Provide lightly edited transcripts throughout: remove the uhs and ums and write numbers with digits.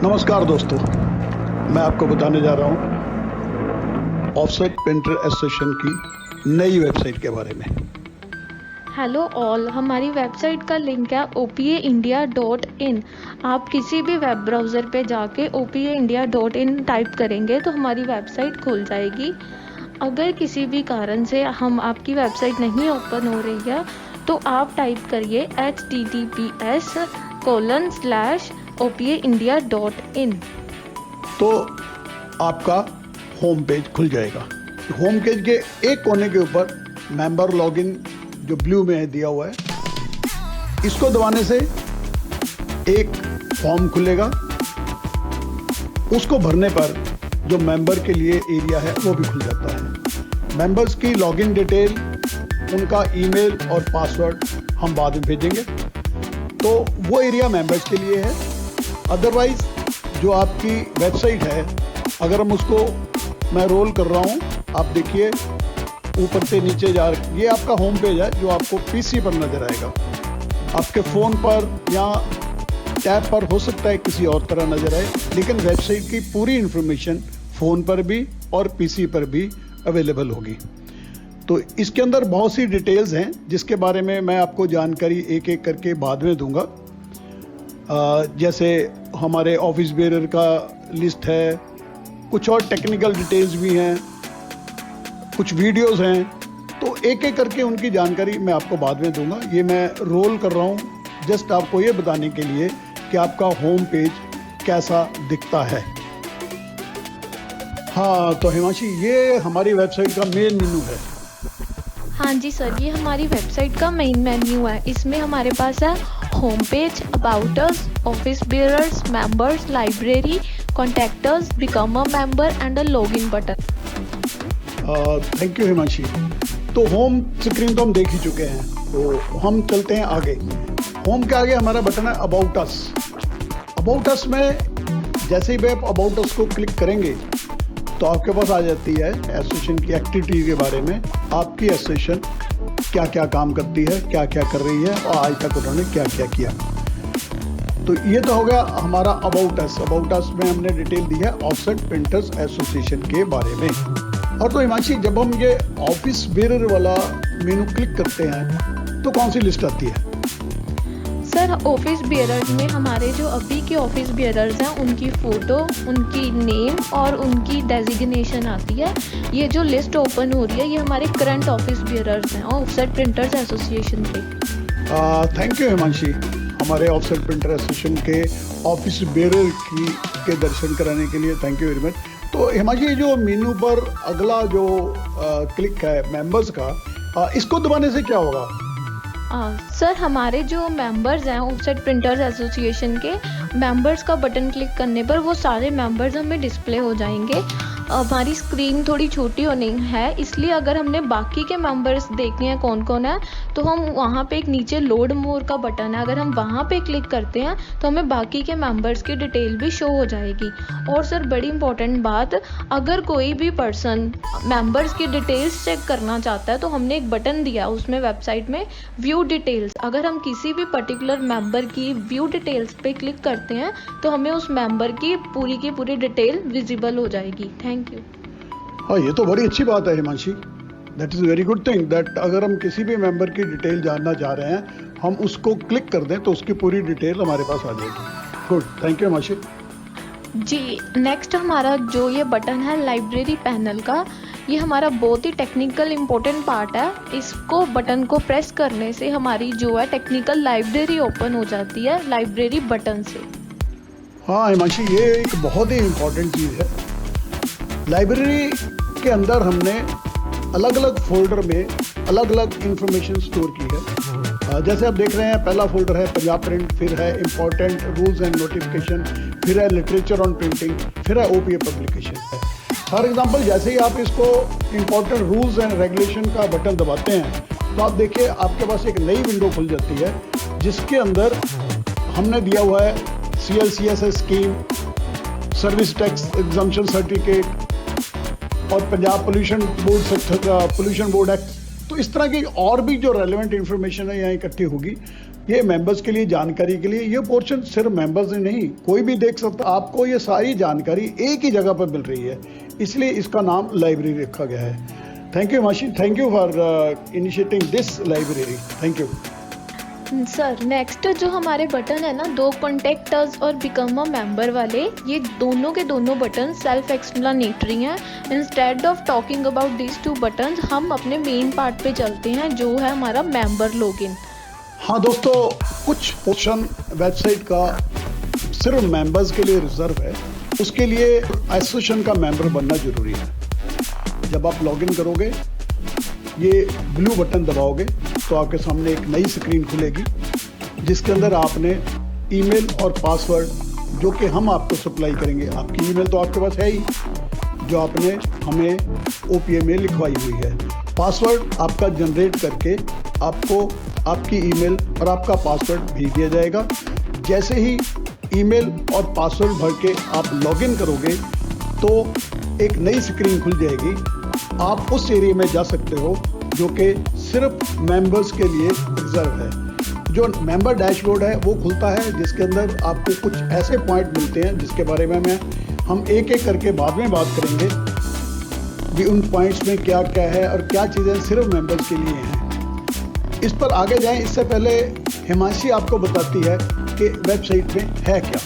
नमस्कार दोस्तों, मैं आपको बताने जा रहा हूँ ऑफसेट प्रिंटर एसोसिएशन की नई वेबसाइट के बारे में। हेलो ऑल, हमारी वेबसाइट का लिंक है opaindia.in। आप किसी भी वेब ब्राउज़र पे जाके opaindia.in टाइप करेंगे तो हमारी वेबसाइट खुल जाएगी। अगर किसी भी कारण से आपकी वेबसाइट नहीं ओपन हो रही है तो आप टाइप करिए https:/opaindia.in। तो आपका होम पेज खुल जाएगा। होम पेज के एक कोने के ऊपर मेंबर लॉगिन जो ब्लू में है दिया हुआ है, इसको दबाने से एक फॉर्म खुलेगा। उसको भरने पर जो मेंबर के लिए एरिया है वो भी खुल जाता है। मेंबर्स की लॉगिन डिटेल, उनका ईमेल और पासवर्ड हम बाद में भेजेंगे, तो वो एरिया मेंबर्स के लिए है। अदरवाइज जो आपकी वेबसाइट है, अगर हम उसको मैं रोल कर रहा हूँ, आप देखिए ऊपर से नीचे जा रहा, ये आपका होम पेज है जो आपको पीसी पर नजर आएगा। आपके फ़ोन पर या टैब पर हो सकता है किसी और तरह नजर आए, लेकिन वेबसाइट की पूरी इंफॉर्मेशन फ़ोन पर भी और पीसी पर भी अवेलेबल होगी। तो इसके अंदर बहुत सी डिटेल्स हैं जिसके बारे में मैं आपको जानकारी एक एक करके बाद में दूंगा। जैसे हमारे ऑफिस बेरर का लिस्ट है, कुछ और टेक्निकल डिटेल्स भी हैं, कुछ वीडियोस हैं, तो एक एक करके उनकी जानकारी मैं आपको बाद में दूंगा। ये मैं रोल कर रहा हूँ जस्ट आपको ये बताने के लिए कि आपका होम पेज कैसा दिखता है। हाँ, तो हिमांशी, ये हमारी वेबसाइट का मेन मेनू है। हाँ जी सर, ये हमारी वेबसाइट का मेन मेन्यू है। इसमें हमारे पास है home page, about us, office bearers, members, library, contactors, become a member and a login button. Thank you Himanshi. तो होम स्क्रीन तो हम देख ही चुके हैं, तो हम चलते हैं आगे। होम के आगे हमारा बटन है अबाउट अस। अबाउट अस में जैसे ही आप अबाउट अस को क्लिक करेंगे तो आपके पास आ जाती है एसोसिएशन की एक्टिविटी के बारे में। आपकी एसोसिएशन क्या क्या काम करती है, क्या क्या कर रही है और आज तक उन्होंने क्या क्या किया। तो ये तो हो गया हमारा अबाउट अस। अबाउट अस में हमने डिटेल दी है ऑफसेट प्रिंटर्स एसोसिएशन के बारे में। और तो हिमांशी, जब हम ये ऑफिस बेरर वाला मेनू क्लिक करते हैं तो कौन सी लिस्ट आती है? सर, ऑफिस बेयरर्स में हमारे जो अभी के ऑफिस बेयरर्स हैं उनकी फ़ोटो, उनकी नेम और उनकी डेजिग्नेशन आती है। ये जो लिस्ट ओपन हो रही है ये हमारे करंट ऑफिस बेयरर्स हैं ऑफसेट प्रिंटर्स एसोसिएशन के। थैंक यू हिमांशी, हमारे ऑफसेट प्रिंटर एसोसिएशन के ऑफिस बेरर के दर्शन कराने के लिए थैंक यू वेरी मच। तो हिमांशी, जो मेनू पर अगला जो क्लिक है मेंबर्स का, इसको दबाने से क्या होगा? सर, हमारे जो मेंबर्स हैं ऑफसेट प्रिंटर्स एसोसिएशन के, मेंबर्स का बटन क्लिक करने पर वो सारे मेंबर्स हमें डिस्प्ले हो जाएंगे। हमारी स्क्रीन थोड़ी छोटी होनी है, इसलिए अगर हमने बाकी के मेंबर्स देखने हैं कौन कौन है तो हम वहाँ पे एक नीचे लोड मोर का बटन है, अगर हम वहाँ पे क्लिक करते हैं तो हमें बाकी के मेंबर्स की डिटेल भी शो हो जाएगी। और सर, बड़ी इंपॉर्टेंट बात, अगर कोई भी पर्सन मेंबर्स की डिटेल्स चेक करना चाहता है तो हमने एक बटन दिया उसमें वेबसाइट में, व्यू डिटेल्स। अगर हम किसी भी पर्टिकुलर मेंबर की व्यू डिटेल्स पे क्लिक करते हैं तो हमें उस मेंबर की पूरी डिटेल विजिबल हो जाएगी। Thank you. हाँ, ये तो बड़ी अच्छी बात है Himanshi. That is very good thing that अगर हम किसी भी मेंबर की डिटेल जानना चाह रहे हैं, हम उसको क्लिक कर दें तो उसकी पूरी डिटेल हमारे पास आ जाएगी। Good, thank you Himanshi ji. Next हमारा जो ये बटन है लाइब्रेरी पैनल का, ये हमारा बहुत ही टेक्निकल इम्पोर्टेंट पार्ट है। इसको बटन को प्रेस करने से हमारी जो है टेक्निकल लाइब्रेरी ओपन हो जाती है लाइब्रेरी बटन से। हाँ हिमांशी, ये एक बहुत ही इम्पोर्टेंट चीज़ है। लाइब्रेरी के अंदर हमने अलग अलग फोल्डर में अलग अलग इंफॉर्मेशन स्टोर की है। जैसे आप देख रहे हैं, पहला फोल्डर है पंजाब प्रिंट, फिर है इम्पोर्टेंट रूल्स एंड नोटिफिकेशन, फिर है लिटरेचर ऑन प्रिंटिंग, फिर है ओपीए पब्लिकेशन। फॉर एग्जांपल, जैसे ही आप इसको इम्पोर्टेंट रूल्स एंड रेगुलेशन का बटन दबाते हैं तो आप देखिए आपके पास एक नई विंडो खुल जाती है जिसके अंदर हमने दिया हुआ है CLCSS scheme, service tax exemption certificate और पंजाब पोल्यूशन बोर्ड एक्ट। तो इस तरह की और भी जो रेलेवेंट इंफॉर्मेशन है यहाँ इकट्ठी होगी। ये मेंबर्स के लिए जानकारी के लिए, ये पोर्शन सिर्फ मेंबर्स ही नहीं, कोई भी देख सकता। आपको ये सारी जानकारी एक ही जगह पर मिल रही है, इसलिए इसका नाम लाइब्रेरी रखा गया है। थैंक यू माशी, thank you for initiating this library, thank you. Sir next जो हमारे बटन है ना, दो कॉन्टेक्ट अस और बिकम अ मेंबर वाले, ये दोनों के दोनों बटन सेल्फ एक्सप्लेनेटरी हैं। Instead of talking about this two buttons, हम अपने मेन पार्ट पे चलते हैं जो है हमारा मेंबर लॉगिन। हाँ दोस्तों, कुछ पोर्शन वेबसाइट का सिर्फ मेंबर्स के लिए रिजर्व है, उसके लिए एसोसिएशन का मेंबर बनना जरूरी है। जब आप लॉगिन करोगे, ये ब्लू बटन दबाओगे तो आपके सामने एक नई स्क्रीन खुलेगी जिसके अंदर आपने ईमेल और पासवर्ड जो कि हम आपको सप्लाई करेंगे, आपकी ईमेल तो आपके पास है ही जो आपने हमें ओपीए में लिखवाई हुई है, पासवर्ड आपका जनरेट करके आपको आपकी ईमेल और आपका पासवर्ड भेज दिया जाएगा। जैसे ही ईमेल और पासवर्ड भर के आप लॉगिन करोगे तो एक नई स्क्रीन खुल जाएगी, आप उस एरिया में जा सकते हो जो कि सिर्फ मेंबर्स के लिए रिजर्व है। जो मेंबर डैशबोर्ड है वो खुलता है जिसके अंदर आपको कुछ ऐसे पॉइंट मिलते हैं जिसके बारे में हम एक एक करके बाद में बात करेंगे कि उन पॉइंट्स में क्या क्या है और क्या चीज़ें सिर्फ मेंबर्स के लिए हैं। इस पर आगे जाएं इससे पहले हिमांशी आपको बताती है कि वेबसाइट में है क्या।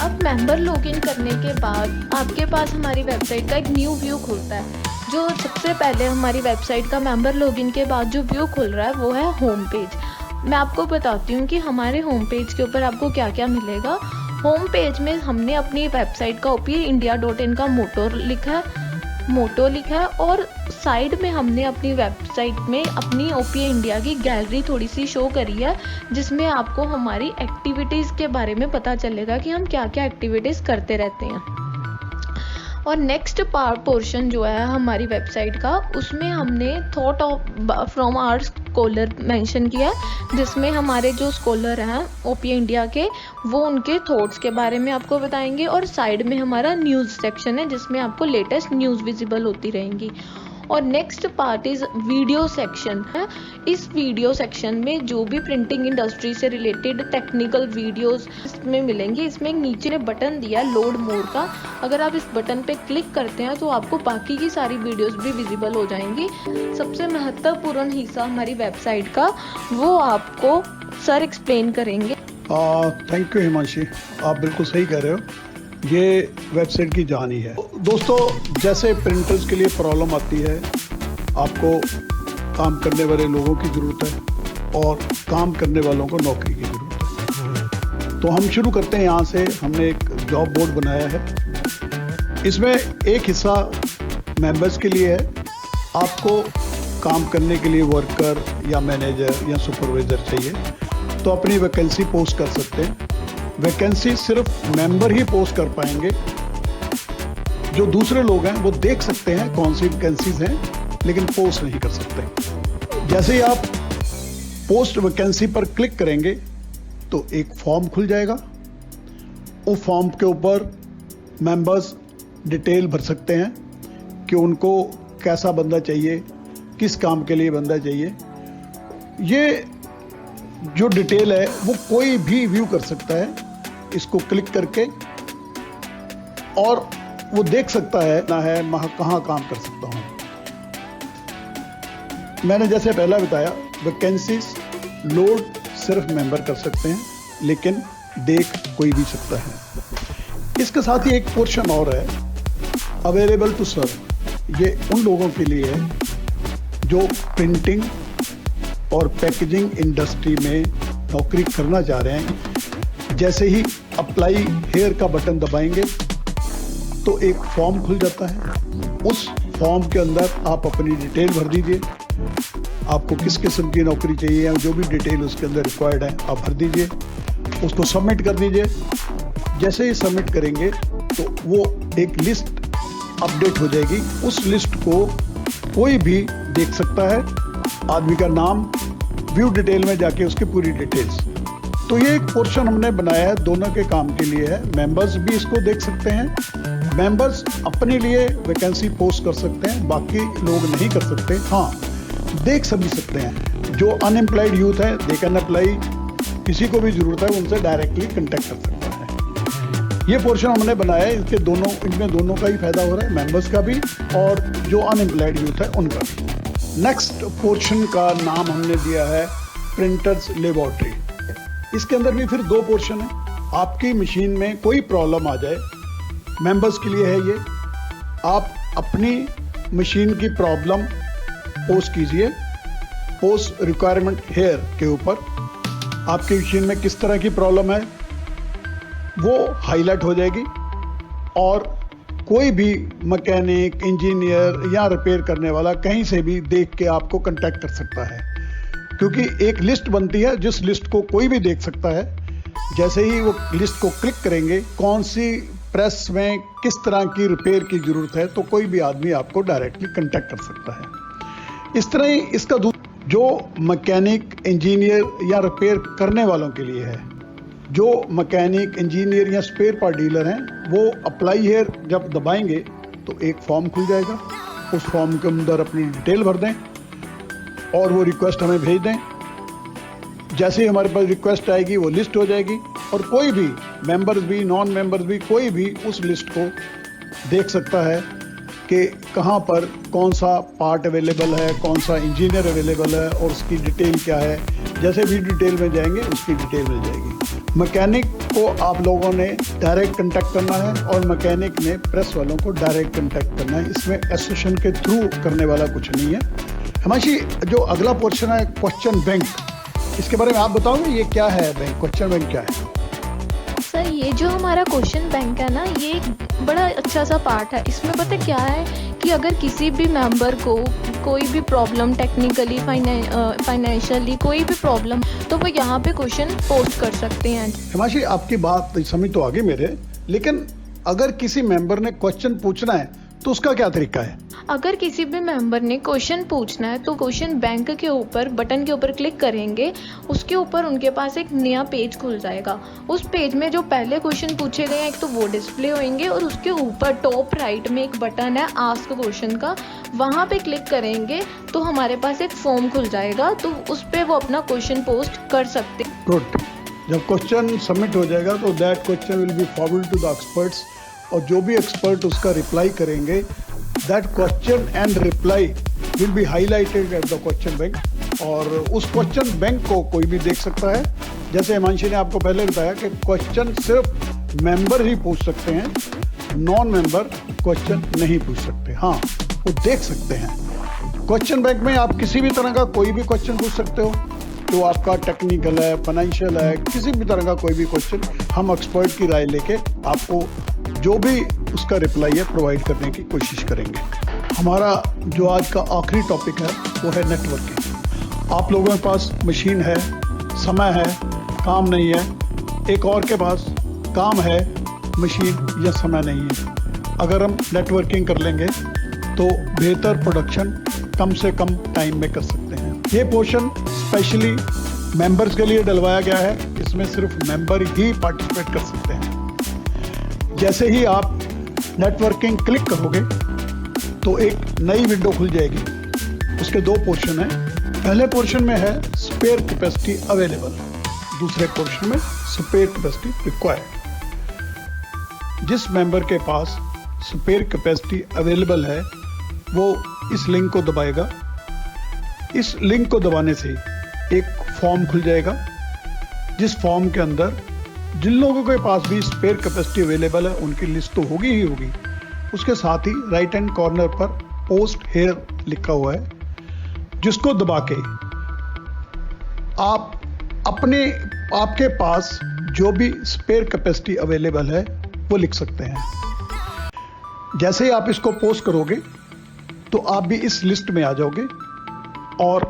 अब मेंबर लॉगिन करने के बाद आपके पास हमारी वेबसाइट का एक न्यू व्यू खुलता है। जो सबसे पहले हमारी वेबसाइट का मेंबर लॉगिन के बाद जो व्यू खुल रहा है वो है होम पेज। मैं आपको बताती हूँ कि हमारे होम पेज के ऊपर आपको क्या क्या मिलेगा। होम पेज में हमने अपनी वेबसाइट का opieindia.in का मोटो लिखा है और साइड में हमने अपनी वेबसाइट में अपनी ओपीए इंडिया की गैलरी थोड़ी सी शो करी है जिसमें आपको हमारी एक्टिविटीज़ के बारे में पता चलेगा कि हम क्या क्या एक्टिविटीज़ करते रहते हैं। और नेक्स्ट पोर्शन जो है हमारी वेबसाइट का, उसमें हमने thought of from our scholar mention किया है, जिसमें हमारे जो स्कॉलर हैं ओपीए इंडिया के वो उनके थॉट्स के बारे में आपको बताएंगे। और साइड में हमारा न्यूज़ सेक्शन है जिसमें आपको लेटेस्ट न्यूज़ विजिबल होती रहेंगी। और next part is video section है। इस वीडियो सेक्शन में जो भी प्रिंटिंग इंडस्ट्री से रिलेटेड टेक्निकल वीडियोस इसमें मिलेंगे। इसमें नीचे ने बटन दिया लोड मोर का, अगर आप इस बटन पे क्लिक करते हैं तो आपको बाकी की सारी वीडियोस भी विजिबल हो जाएंगी। सबसे महत्वपूर्ण हिस्सा हमारी वेबसाइट का वो आपको सर एक्सप्लेन करेंगे। थैंक यू हिमांशी, आप बिल्कुल सही कह रहे हो, ये वेबसाइट की जान ही है। दोस्तों, जैसे प्रिंटर्स के लिए प्रॉब्लम आती है, आपको काम करने वाले लोगों की ज़रूरत है और काम करने वालों को नौकरी की ज़रूरत है। तो हम शुरू करते हैं यहाँ से। हमने एक जॉब बोर्ड बनाया है, इसमें एक हिस्सा मेंबर्स के लिए है। आपको काम करने के लिए वर्कर या मैनेजर या सुपरवाइज़र चाहिए तो अपनी वैकेंसी पोस्ट कर सकते हैं। वैकेंसी सिर्फ मेंबर ही पोस्ट कर पाएंगे, जो दूसरे लोग हैं वो देख सकते हैं कौन सी वैकेंसीज हैं लेकिन पोस्ट नहीं कर सकते। जैसे ही आप पोस्ट वैकेंसी पर क्लिक करेंगे तो एक फॉर्म खुल जाएगा। उस फॉर्म के ऊपर मेंबर्स डिटेल भर सकते हैं कि उनको कैसा बंदा चाहिए, किस काम के लिए बंदा चाहिए। ये जो डिटेल है वो कोई भी व्यू कर सकता है इसको क्लिक करके, और वो देख सकता है ना है मैं कहाँ काम कर सकता हूँ। मैंने जैसे पहला बताया, वैकेंसीज लोड सिर्फ मेंबर कर सकते हैं लेकिन देख कोई भी सकता है। इसके साथ ही एक पोर्शन और है, अवेलेबल टू सर्व। ये उन लोगों के लिए है जो प्रिंटिंग और पैकेजिंग इंडस्ट्री में नौकरी करना चाह रहे हैं। जैसे ही अप्लाई हेयर का बटन दबाएंगे तो एक फॉर्म खुल जाता है। उस फॉर्म के अंदर आप अपनी डिटेल भर दीजिए, आपको किस किस्म की नौकरी चाहिए या जो भी डिटेल उसके अंदर रिक्वायर्ड है आप भर दीजिए, उसको सबमिट कर दीजिए। जैसे ही सबमिट करेंगे तो वो एक लिस्ट अपडेट हो जाएगी। उस लिस्ट को कोई भी देख सकता है, आदमी का नाम, व्यू डिटेल में जाके उसकी पूरी डिटेल्स। तो ये एक पोर्शन हमने बनाया है, दोनों के काम के लिए है। मेंबर्स भी इसको देख सकते हैं, मेंबर्स अपने लिए वैकेंसी पोस्ट कर सकते हैं, बाकी लोग नहीं कर सकते। हाँ, देख सभी सकते हैं। जो अनएम्प्लॉयड यूथ है दे कैन अप्लाई, किसी को भी ज़रूरत है उनसे डायरेक्टली कॉन्टैक्ट कर सकता है। ये पोर्शन हमने बनाया है, इनमें दोनों का ही फायदा हो रहा है, मेंबर्स का भी और जो अनएम्प्लॉयड यूथ है उनका भी। नेक्स्ट पोर्शन का नाम हमने दिया है प्रिंटर्स लेबोरेटरी। इसके अंदर भी फिर दो पोर्शन है। आपकी मशीन में कोई प्रॉब्लम आ जाए, मेंबर्स के लिए है ये, आप अपनी मशीन की प्रॉब्लम पोस्ट कीजिए, पोस्ट रिक्वायरमेंट हेयर के ऊपर आपकी मशीन में किस तरह की प्रॉब्लम है वो हाईलाइट हो जाएगी और कोई भी मैकेनिक, इंजीनियर या रिपेयर करने वाला कहीं से भी देख के आपको कांटेक्ट कर सकता है, क्योंकि एक लिस्ट बनती है जिस लिस्ट को कोई भी देख सकता है। जैसे ही वो लिस्ट को क्लिक करेंगे, कौन सी प्रेस में किस तरह की रिपेयर की जरूरत है, तो कोई भी आदमी आपको डायरेक्टली कांटेक्ट कर सकता है। इस तरह ही इसका जो मैकेनिक, इंजीनियर या रिपेयर करने वालों के लिए है, जो मैकेनिक, इंजीनियर या स्पेयर पार्ट डीलर हैं, वो अप्लाई हियर जब दबाएंगे तो एक फॉर्म खुल जाएगा। उस फॉर्म के अंदर अपनी डिटेल भर दें और वो रिक्वेस्ट हमें भेज दें। जैसे ही हमारे पास रिक्वेस्ट आएगी वो लिस्ट हो जाएगी और कोई भी मेंबर्स भी, नॉन मेंबर्स भी, कोई भी उस लिस्ट को देख सकता है कि कहाँ पर कौन सा पार्ट अवेलेबल है, कौन सा इंजीनियर अवेलेबल है और उसकी डिटेल क्या है। जैसे भी डिटेल में जाएंगे उसकी डिटेल मिल जाएगी। मैकेनिक को आप लोगों ने डायरेक्ट कांटेक्ट करना है और मैकेनिक ने प्रेस वालों को डायरेक्ट कांटेक्ट करना है। इसमें एसोसिएशन के थ्रू करने वाला कुछ नहीं है। हिमांशी, जो अगला पोर्शन है क्वेश्चन बैंक, इसके बारे में आप बताओगे ये क्या है? बैंक, क्वेश्चन बैंक क्या है? सर, ये जो हमारा क्वेश्चन बैंक है ना, ये एक बड़ा अच्छा सा पार्ट है। इसमें पता क्या है कि अगर किसी भी मेंबर को कोई भी प्रॉब्लम, टेक्निकली, फाइनेंशियली कोई भी प्रॉब्लम, तो वो यहाँ पे क्वेश्चन पोस्ट कर सकते हैं। हिमांशी, आपकी बात समझ तो आ गई मेरे, लेकिन अगर किसी मेंबर ने क्वेश्चन पूछना है तो उसका क्या तरीका है? अगर किसी भी मेंबर ने क्वेश्चन पूछना है तो क्वेश्चन बैंक के ऊपर, बटन के ऊपर क्लिक करेंगे, उसके ऊपर उनके पास एक नया पेज खुल जाएगा। उस पेज में जो पहले क्वेश्चन पूछे गए हैं, एक तो वो डिस्प्ले होंगे और उसके ऊपर टॉप राइट में एक बटन है आस्क क्वेश्चन का, वहाँ पे क्लिक करेंगे तो हमारे पास एक फॉर्म खुल जाएगा, तो उस पर वो अपना क्वेश्चन पोस्ट कर सकते हैं। गुड। जब क्वेश्चन सबमिट हो जाएगा तो that question will be forward to the experts, और जो भी एक्सपर्ट उसका रिप्लाई करेंगे, that question and reply will be highlighted at the question bank, और उस क्वेश्चन बैंक को कोई भी देख सकता है। जैसे हिमांशी ने आपको पहले बताया कि क्वेश्चन सिर्फ मेंबर ही पूछ सकते हैं, नॉन मेंबर क्वेश्चन नहीं पूछ सकते। हाँ, वो देख सकते हैं। क्वेश्चन बैंक में आप किसी भी तरह का कोई भी क्वेश्चन पूछ सकते हो, जो आपका टेक्निकल है, फाइनेंशियल है, किसी भी तरह का कोई भी क्वेश्चन, हम एक्सपर्ट की राय लेके आपको जो भी उसका रिप्लाई है प्रोवाइड करने की कोशिश करेंगे। हमारा जो आज का आखिरी टॉपिक है वो है नेटवर्किंग। आप लोगों के पास मशीन है, समय है, काम नहीं है, एक और के पास काम है, मशीन या समय नहीं है। अगर हम नेटवर्किंग कर लेंगे तो बेहतर प्रोडक्शन कम से कम टाइम में कर सकते हैं। ये पोर्शन स्पेशली मेंबर्स के लिए डलवाया गया है, इसमें सिर्फ मेंबर ही पार्टिसिपेट कर सकते हैं। जैसे ही आप नेटवर्किंग क्लिक करोगे तो एक नई विंडो खुल जाएगी। उसके दो पोर्शन हैं। पहले पोर्शन में है स्पेयर कैपेसिटी अवेलेबल, दूसरे पोर्शन में स्पेयर कैपेसिटी रिक्वायर्ड। जिस मेंबर के पास स्पेयर कैपेसिटी अवेलेबल है वो इस लिंक को दबाएगा। इस लिंक को दबाने से एक फॉर्म खुल जाएगा, जिस फॉर्म के अंदर जिन लोगों के पास भी स्पेयर कैपेसिटी अवेलेबल है उनकी लिस्ट तो होगी ही होगी। उसके साथ ही राइट हैंड कॉर्नर पर पोस्ट हेयर लिखा हुआ है, जिसको दबा के आप आपके पास जो भी स्पेयर कैपेसिटी अवेलेबल है वो लिख सकते हैं। जैसे ही आप इसको पोस्ट करोगे तो आप भी इस लिस्ट में आ जाओगे और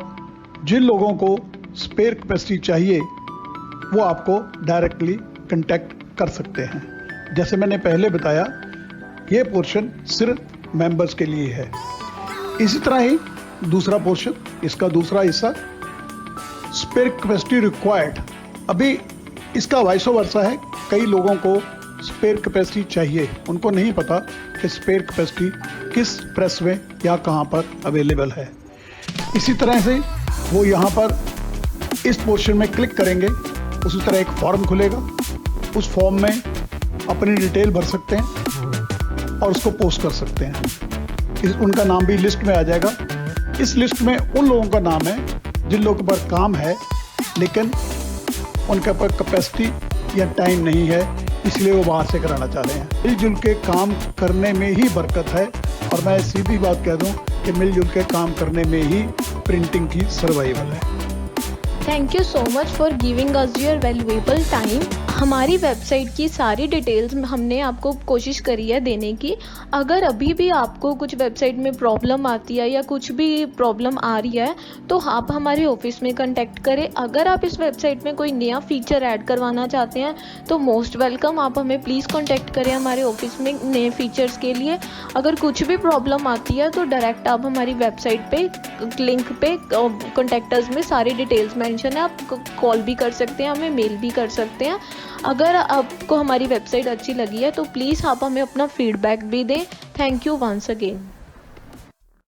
जिन लोगों को स्पेयर कैपेसिटी चाहिए वो आपको डायरेक्टली कांटेक्ट कर सकते हैं। जैसे मैंने पहले बताया, ये पोर्शन सिर्फ मेंबर्स के लिए है। इसी तरह ही दूसरा पोर्शन, इसका दूसरा हिस्सा स्पेयर कैपेसिटी रिक्वायर्ड। अभी इसका वाइस वर्सा है। कई लोगों को स्पेयर कैपेसिटी चाहिए, उनको नहीं पता कि स्पेयर कैपेसिटी किस प्रेस में या कहाँ पर अवेलेबल है। इसी तरह से वो यहाँ पर इस पोर्शन में क्लिक करेंगे, उसी तरह एक फॉर्म खुलेगा। उस फॉर्म में अपनी डिटेल भर सकते हैं और उसको पोस्ट कर सकते हैं। उनका नाम भी लिस्ट में आ जाएगा। इस लिस्ट में उन लोगों का नाम है जिन लोगों पर काम है लेकिन उनके पास कैपेसिटी या टाइम नहीं है, इसलिए वो बाहर से कराना चाह रहे हैं। मिलजुल के काम करने में ही बरकत है, और मैं सीधी बात कह दूं कि मिलजुल के काम करने में ही प्रिंटिंग की सर्वाइवल है। Thank you so much for giving us your valuable time. हमारी वेबसाइट की सारी डिटेल्स हमने आपको कोशिश करी है देने की। अगर अभी भी आपको कुछ वेबसाइट में प्रॉब्लम आती है या कुछ भी प्रॉब्लम आ रही है तो आप हमारे ऑफिस में कांटेक्ट करें। अगर आप इस वेबसाइट में कोई नया फीचर ऐड करवाना चाहते हैं तो मोस्ट वेलकम, आप हमें प्लीज़ कांटेक्ट करें हमारे ऑफिस में नए फीचर्स के लिए। अगर कुछ भी प्रॉब्लम आती है तो डायरेक्ट आप हमारी वेबसाइट पे लिंक पे कॉन्टेक्टर्स में सारी डिटेल्स मेंशन है, आप कॉल भी कर सकते हैं, हमें मेल भी कर सकते हैं। अगर आपको हमारी वेबसाइट अच्छी लगी है तो प्लीज़ आप हमें अपना फीडबैक भी दें। Thank you once again.